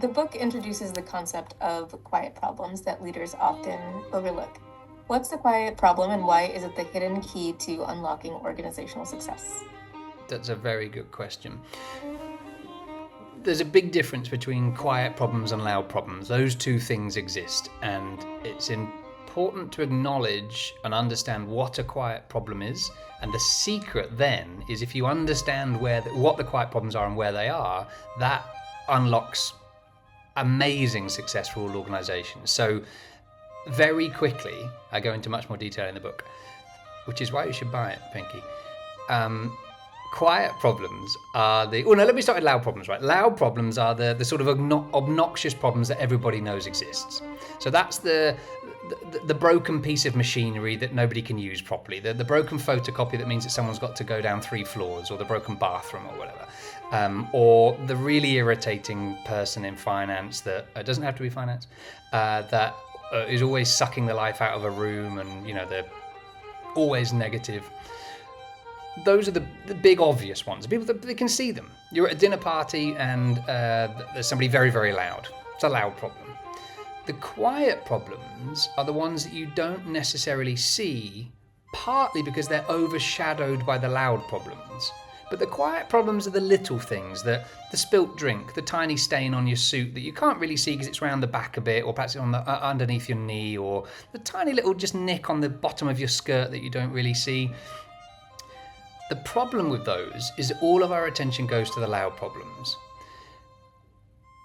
The book introduces the concept of quiet problems that leaders often overlook. What's the quiet problem and why is it the hidden key to unlocking organizational success? That's a very good question. There's a big difference between quiet problems and loud problems. Those two things exist, and it's important to acknowledge and understand what a quiet problem is. And the secret then is, if you understand what the quiet problems are and where they are, that unlocks amazing success for all organizations. So very quickly, I go into much more detail in the book, which is why you should buy it, Pinky. Quiet problems are let me start with loud problems, right? Loud problems are the sort of obnoxious problems that everybody knows exists. So that's the broken piece of machinery that nobody can use properly, the broken photocopy that means that someone's got to go down 3 floors, or the broken bathroom or whatever, or the really irritating person in finance that doesn't have to be finance, that is always sucking the life out of a room, and they're always negative. Those are the big obvious ones. People that they can see them. You're at a dinner party and there's somebody very, very loud. It's a loud problem. The quiet problems are the ones that you don't necessarily see, partly because they're overshadowed by the loud problems. But the quiet problems are the little things, the spilt drink, the tiny stain on your suit that you can't really see because it's round the back a bit, or perhaps it's on underneath your knee, or the tiny little just nick on the bottom of your skirt that you don't really see. The problem with those is all of our attention goes to the loud problems.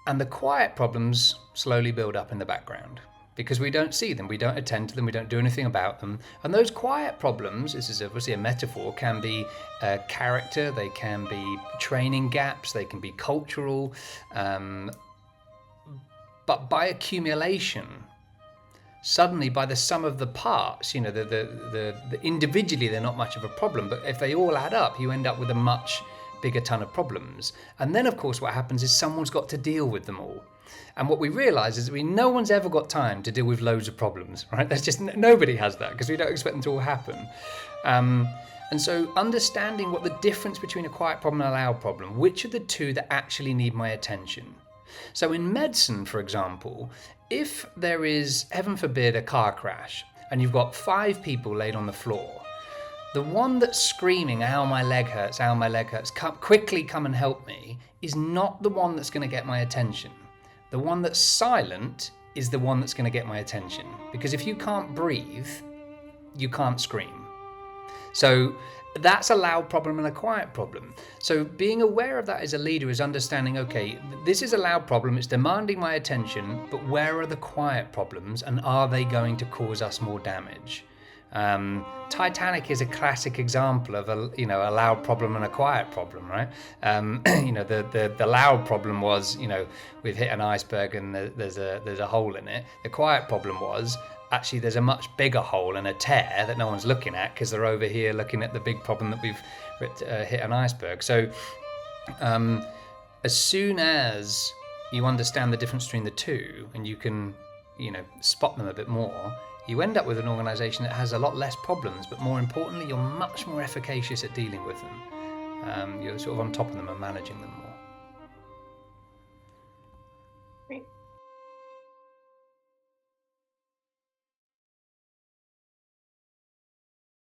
And the quiet problems slowly build up in the background because we don't see them, we don't attend to them, we don't do anything about them. And those quiet problems, this is obviously a metaphor, can be character, they can be training gaps, they can be cultural. But by accumulation, suddenly, by the sum of the parts, the individually they're not much of a problem, but if they all add up, you end up with a much bigger ton of problems. And then, of course, what happens is someone's got to deal with them all. And what we realise is that no one's ever got time to deal with loads of problems, right? There's just nobody has that because we don't expect them to all happen. And so understanding what the difference between a quiet problem and a loud problem, which are the two that actually need my attention. So in medicine, for example, if there is, heaven forbid, a car crash and you've got 5 people laid on the floor, the one that's screaming, ow, my leg hurts, quickly come and help me, is not the one that's going to get my attention. The one that's silent is the one that's going to get my attention. Because if you can't breathe, you can't scream. So that's a loud problem and a quiet problem. So being aware of that as a leader is understanding, okay, this is a loud problem, it's demanding my attention, but where are the quiet problems and are they going to cause us more damage? Titanic is a classic example of a loud problem and a quiet problem, right? The loud problem was, we've hit an iceberg and there's a hole in it. The quiet problem was, actually there's a much bigger hole and a tear that no one's looking at because they're over here looking at the big problem that we've hit an iceberg. So as soon as you understand the difference between the two and you can spot them a bit more, you end up with an organisation that has a lot less problems, but more importantly, you're much more efficacious at dealing with them. You're sort of on top of them and managing them more.